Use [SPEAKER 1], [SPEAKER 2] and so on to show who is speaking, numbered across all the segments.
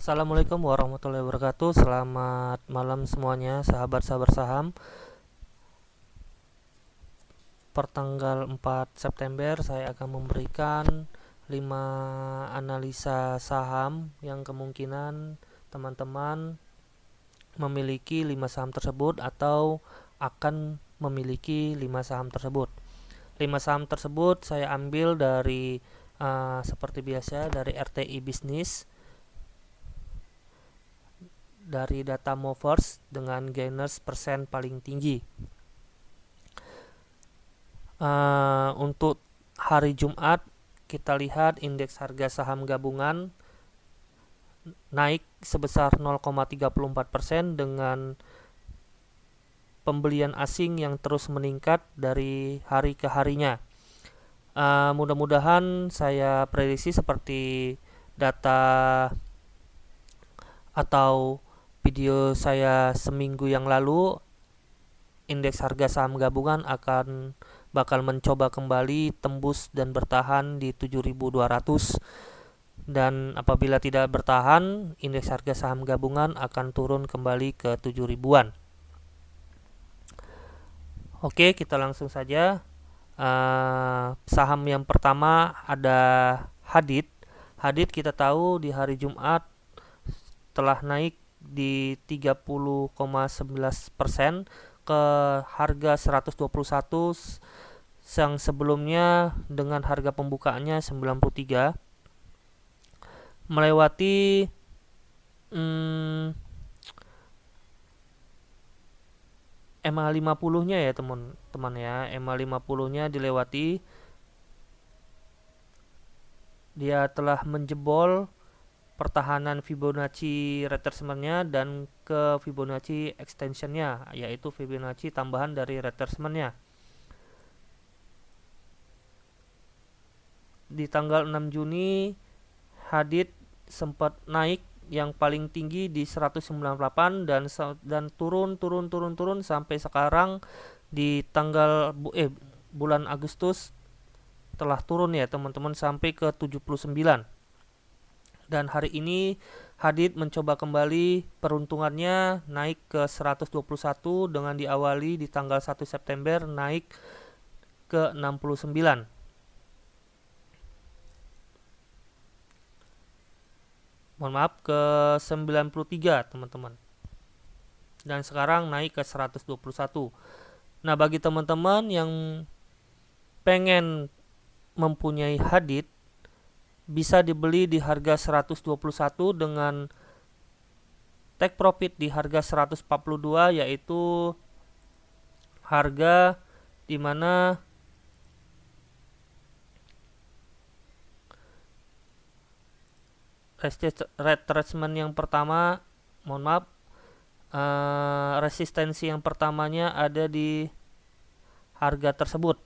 [SPEAKER 1] Assalamualaikum warahmatullahi wabarakatuh. Selamat malam semuanya, sahabat-sahabat saham. Pertanggal 4 September saya akan memberikan 5 analisa saham yang kemungkinan teman-teman memiliki 5 saham tersebut atau akan memiliki 5 saham tersebut. 5 saham tersebut saya ambil dari seperti biasa dari RTI Bisnis, dari data movers dengan gainers persen paling tinggi. Untuk hari Jumat kita lihat indeks harga saham gabungan naik sebesar 0,34% dengan pembelian asing yang terus meningkat dari hari ke harinya. Mudah-mudahan saya prediksi seperti data atau video saya seminggu yang lalu, indeks harga saham gabungan bakal mencoba kembali tembus dan bertahan di 7.200, dan apabila tidak bertahan, indeks harga saham gabungan akan turun kembali ke 7.000-an. Oke, kita langsung saja. Saham yang pertama ada Hadid. Hadid kita tahu di hari Jumat telah naik di 30,11% ke harga 121 yang sebelumnya dengan harga pembukaannya 93, melewati EMA 50-nya ya teman-teman ya. EMA 50-nya dilewati. Dia telah menjebol pertahanan Fibonacci retracement-nya dan ke Fibonacci extension-nya, yaitu Fibonacci tambahan dari retracement-nya. Di tanggal 6 Juni Hadid sempat naik yang paling tinggi di 198 dan turun sampai sekarang di bulan Agustus telah turun ya teman-teman sampai ke 79. Dan hari ini Hadid mencoba kembali peruntungannya naik ke 121 dengan diawali di tanggal 1 September naik ke 69. Mohon maaf, ke 93 teman-teman. Dan sekarang naik ke 121. Nah, bagi teman-teman yang pengen mempunyai Hadid, bisa dibeli di harga 121 dengan take profit di harga 142, yaitu harga di mana retracement yang pertama, resistensi yang pertamanya ada di harga tersebut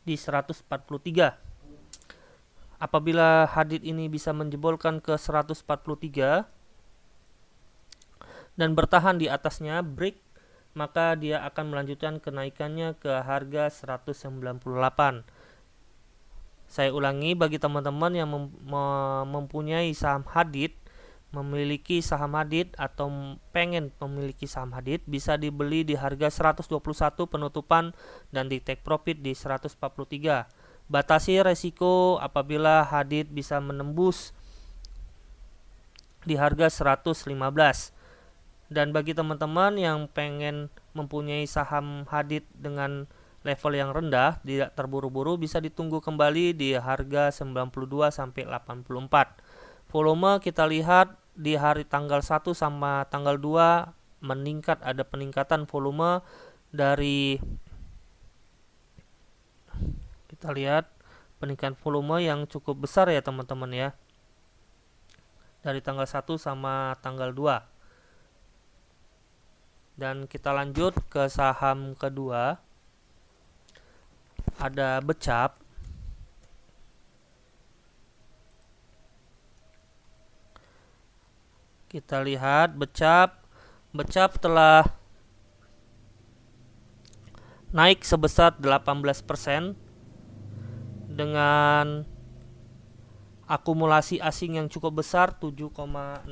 [SPEAKER 1] di 143. Apabila Hadid ini bisa menjebolkan ke 143 dan bertahan di atasnya, break, maka dia akan melanjutkan kenaikannya ke harga 198. Saya ulangi, bagi teman-teman yang mempunyai saham Hadid, memiliki saham Hadid atau pengen memiliki saham Hadid, bisa dibeli di harga 121 penutupan dan di take profit di 143. Batasi resiko apabila Hadid bisa menembus di harga 115. Dan bagi teman-teman yang pengen mempunyai saham Hadid dengan level yang rendah, tidak terburu-buru, bisa ditunggu kembali di harga 92 sampai 84. Volume kita lihat di hari tanggal 1 sama tanggal 2 meningkat, ada peningkatan volume dari, kita lihat peningkatan volume yang cukup besar ya teman-teman ya, dari tanggal 1 sama tanggal 2. Dan kita lanjut ke saham kedua, ada Becap. Kita lihat Becap telah naik sebesar 18% dengan akumulasi asing yang cukup besar 7,16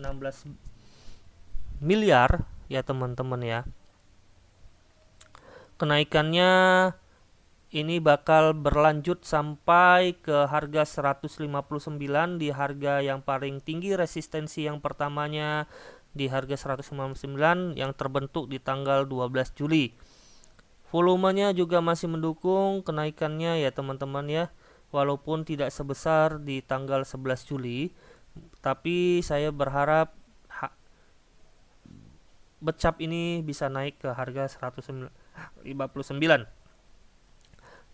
[SPEAKER 1] miliar ya teman-teman ya. Kenaikannya ini bakal berlanjut sampai ke harga 159 di harga yang paling tinggi. Resistensi yang pertamanya di harga 159 yang terbentuk di tanggal 12 Juli. Volumenya juga masih mendukung kenaikannya ya teman-teman ya, walaupun tidak sebesar di tanggal 11 Juli, tapi saya berharap becap ini bisa naik ke harga 159.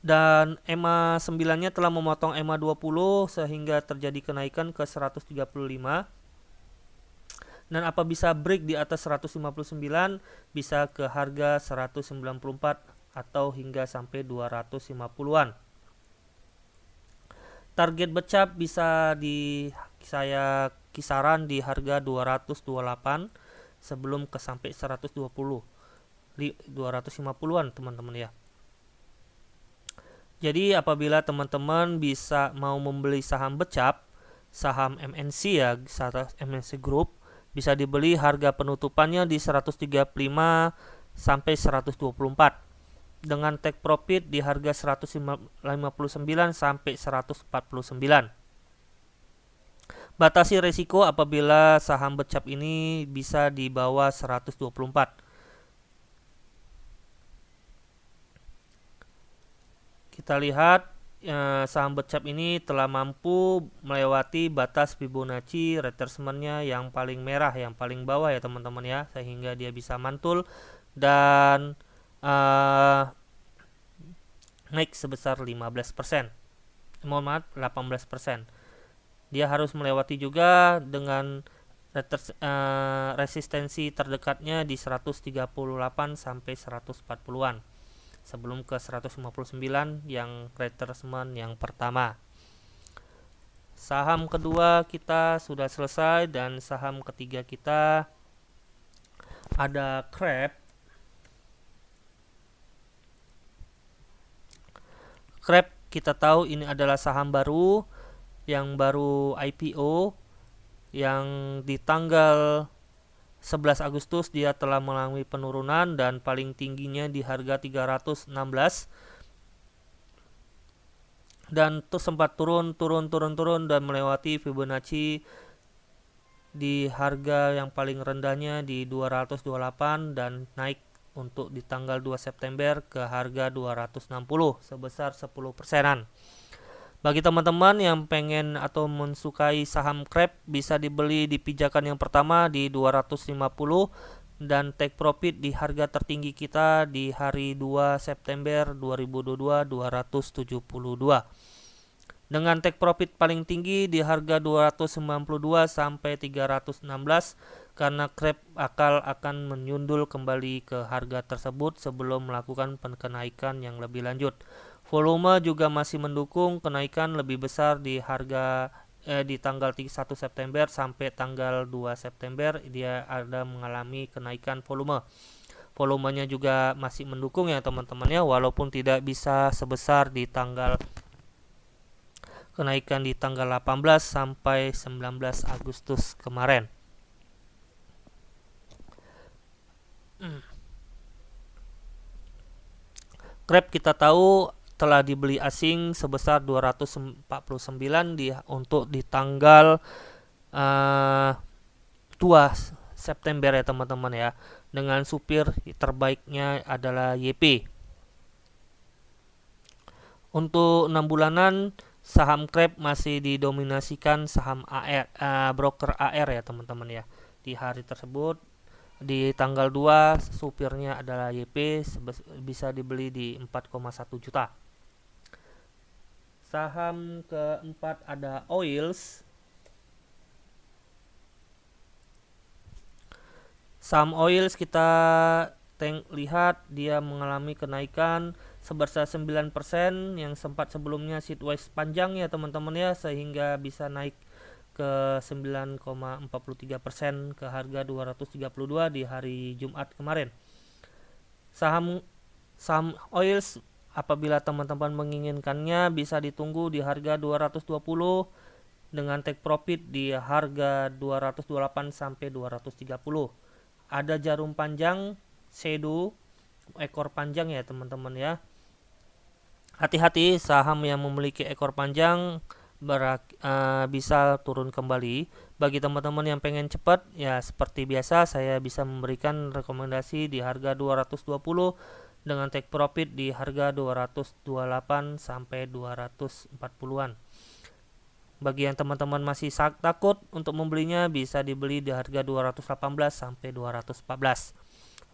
[SPEAKER 1] Dan EMA 9-nya telah memotong EMA 20 sehingga terjadi kenaikan ke 135. Dan apa bisa break di atas 159 bisa ke harga 194 atau hingga sampai 250-an. Target becap bisa saya kisaran di harga 228 sebelum ke sampai 120 di 250-an teman-teman ya. Jadi apabila teman-teman bisa mau membeli saham becap, saham MNC ya, MNC Group, bisa dibeli harga penutupannya di 135 sampai 124 dengan take profit di harga 159 sampai 149. Batasi risiko apabila saham becap ini bisa di bawah 124. Kita lihat saham becap ini telah mampu melewati batas Fibonacci retracement-nya yang paling merah, yang paling bawah ya teman-teman ya, sehingga dia bisa mantul dan naik sebesar 15%. Mohon maaf, 18%. Dia harus melewati juga dengan resistensi terdekatnya di 138 sampai 140-an. Sebelum ke 159 yang retracement yang pertama. Saham kedua kita sudah selesai dan saham ketiga kita ada Crab. Crab kita tahu ini adalah saham baru yang baru IPO yang di tanggal 11 Agustus dia telah mengalami penurunan dan paling tingginya di harga 316 dan sempat turun dan melewati Fibonacci di harga yang paling rendahnya di 228 dan naik untuk di tanggal 2 September ke harga 260 sebesar 10%-an. Bagi teman-teman yang pengen atau mensukai saham Crab, bisa dibeli di pijakan yang pertama di 250 dan take profit di harga tertinggi kita di hari 2 September 2022 272. Dengan take profit paling tinggi di harga 292 sampai 316 karena Crab akan menyundul kembali ke harga tersebut sebelum melakukan kenaikan yang lebih lanjut. Volume juga masih mendukung kenaikan lebih besar di harga di tanggal 1 September sampai tanggal 2 September dia ada mengalami kenaikan volume. Volumenya juga masih mendukung ya teman-teman ya, walaupun tidak bisa sebesar di tanggal kenaikan di tanggal 18 sampai 19 Agustus kemarin. Crab kita tahu telah dibeli asing sebesar 249 untuk di tanggal 2 September ya teman-teman ya, dengan supir terbaiknya adalah YP. Untuk 6 bulanan saham Crab masih didominasikan saham broker AR ya teman-teman ya. Di hari tersebut di tanggal 2 supirnya adalah YP, bisa dibeli di 4,1 juta. Saham keempat ada Oils. Saham Oils kita lihat dia mengalami kenaikan sebesar 9% yang sempat sebelumnya sideways panjang ya teman-teman ya, sehingga bisa naik ke 9,43% ke harga 232 di hari Jumat kemarin. Saham Oils apabila teman-teman menginginkannya bisa ditunggu di harga 220 dengan take profit di harga 228 sampai 230. Ada jarum panjang shadow ekor panjang ya teman-teman ya. Hati-hati, saham yang memiliki ekor panjang bisa turun kembali. Bagi teman-teman yang pengen cepat, ya seperti biasa saya bisa memberikan rekomendasi di harga 220 dengan take profit di harga 228 sampai 240-an. Bagi yang teman-teman masih takut untuk membelinya, bisa dibeli di harga 218 sampai 214.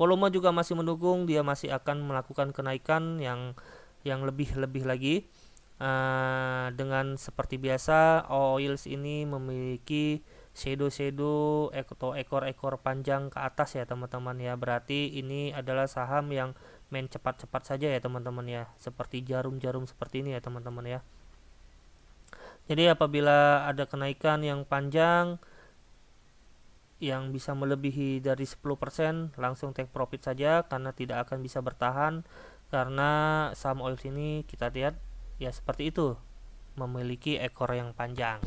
[SPEAKER 1] Volume juga masih mendukung, dia masih akan melakukan kenaikan yang lebih lagi. Dengan seperti biasa, oils ini memiliki shadow atau ekor panjang ke atas ya teman-teman ya. Berarti ini adalah saham yang main cepat-cepat saja ya teman-teman ya, seperti jarum-jarum seperti ini ya teman-teman ya. Jadi apabila ada kenaikan yang panjang yang bisa melebihi dari 10%, langsung take profit saja karena tidak akan bisa bertahan, karena saham oils ini kita lihat ya seperti itu, memiliki ekor yang panjang.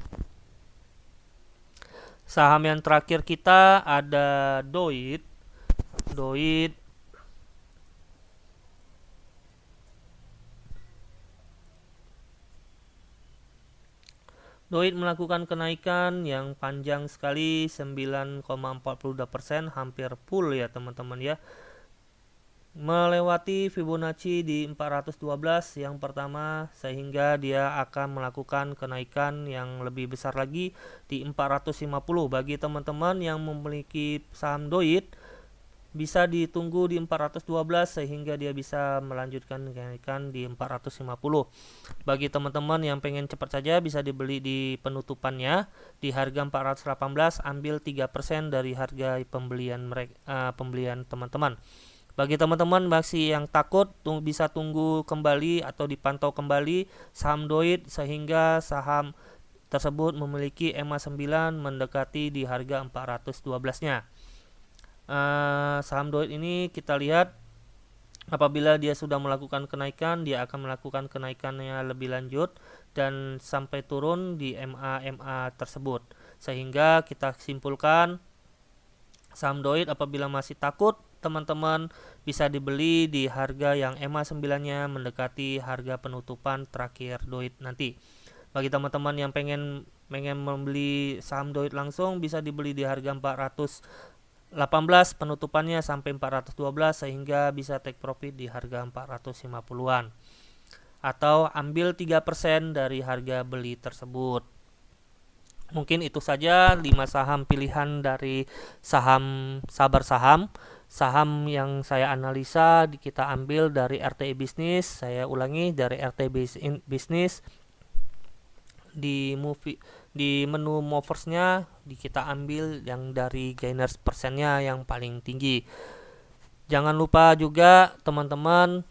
[SPEAKER 1] Saham yang terakhir kita ada DOIT. DOIT melakukan kenaikan yang panjang sekali, 9,42%, hampir full ya teman-teman ya, melewati Fibonacci di 412 yang pertama, sehingga dia akan melakukan kenaikan yang lebih besar lagi di 450. Bagi teman-teman yang memiliki saham DOIT, bisa ditunggu di 412 sehingga dia bisa melanjutkan kenaikan di 450. Bagi teman-teman yang pengen cepat saja, bisa dibeli di penutupannya di harga 418, ambil 3% dari harga pembelian teman-teman. Bagi teman-teman masih yang takut, bisa tunggu kembali atau dipantau kembali saham DOIT sehingga saham tersebut memiliki EMA 9 mendekati di harga 412-nya. Saham DOIT ini kita lihat apabila dia sudah melakukan kenaikan, dia akan melakukan kenaikannya lebih lanjut dan sampai turun di MA tersebut, sehingga kita simpulkan saham DOIT apabila masih takut, teman-teman bisa dibeli di harga yang EMA 9-nya mendekati harga penutupan terakhir DOIT nanti. Bagi teman-teman yang pengen membeli saham DOIT langsung, bisa dibeli di harga 418 penutupannya sampai 412, sehingga bisa take profit di harga 450-an. Atau ambil 3% dari harga beli tersebut. Mungkin itu saja 5 saham pilihan dari saham Sabar Saham yang saya analisa kita ambil dari RTI Bisnis. Saya ulangi, dari RTI Bisnis. Di menu moversnya kita ambil yang dari gainers persennya yang paling tinggi. Jangan lupa juga teman-teman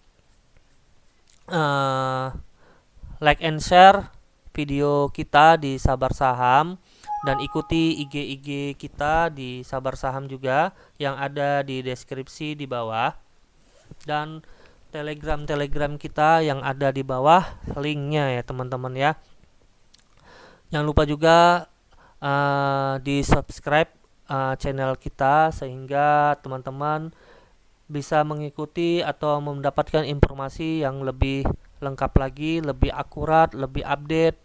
[SPEAKER 1] like and share video kita di Sabar Saham, dan ikuti IG kita di Sabar Saham juga yang ada di deskripsi di bawah, dan telegram kita yang ada di bawah linknya ya teman-teman ya. Jangan lupa juga di subscribe channel kita sehingga teman-teman bisa mengikuti atau mendapatkan informasi yang lebih lengkap lagi, lebih akurat, lebih update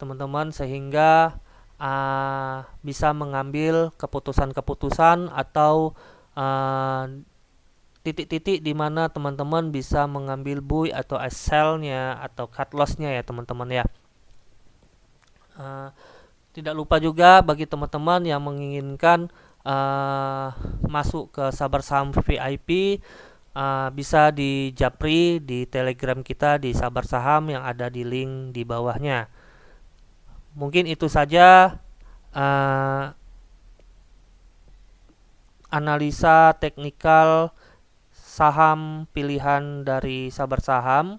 [SPEAKER 1] teman-teman, sehingga bisa mengambil keputusan atau titik-titik di mana teman-teman bisa mengambil buy atau sell-nya atau cut loss-nya ya teman-teman ya. Tidak lupa juga bagi teman-teman yang menginginkan masuk ke Sabar Saham VIP, bisa di japri di telegram kita di Sabar Saham yang ada di link di bawahnya. Mungkin itu saja analisa teknikal saham pilihan dari Sabar Saham.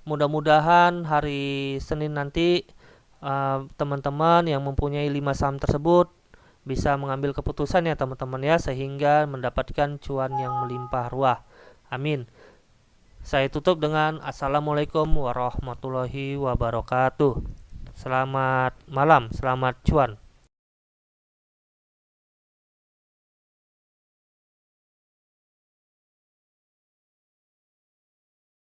[SPEAKER 1] Mudah-mudahan hari Senin nanti teman-teman yang mempunyai 5 saham tersebut bisa mengambil keputusan ya teman-teman ya, sehingga mendapatkan cuan yang melimpah ruah. Amin. Saya tutup dengan Assalamualaikum warahmatullahi wabarakatuh. Selamat malam, selamat cuan.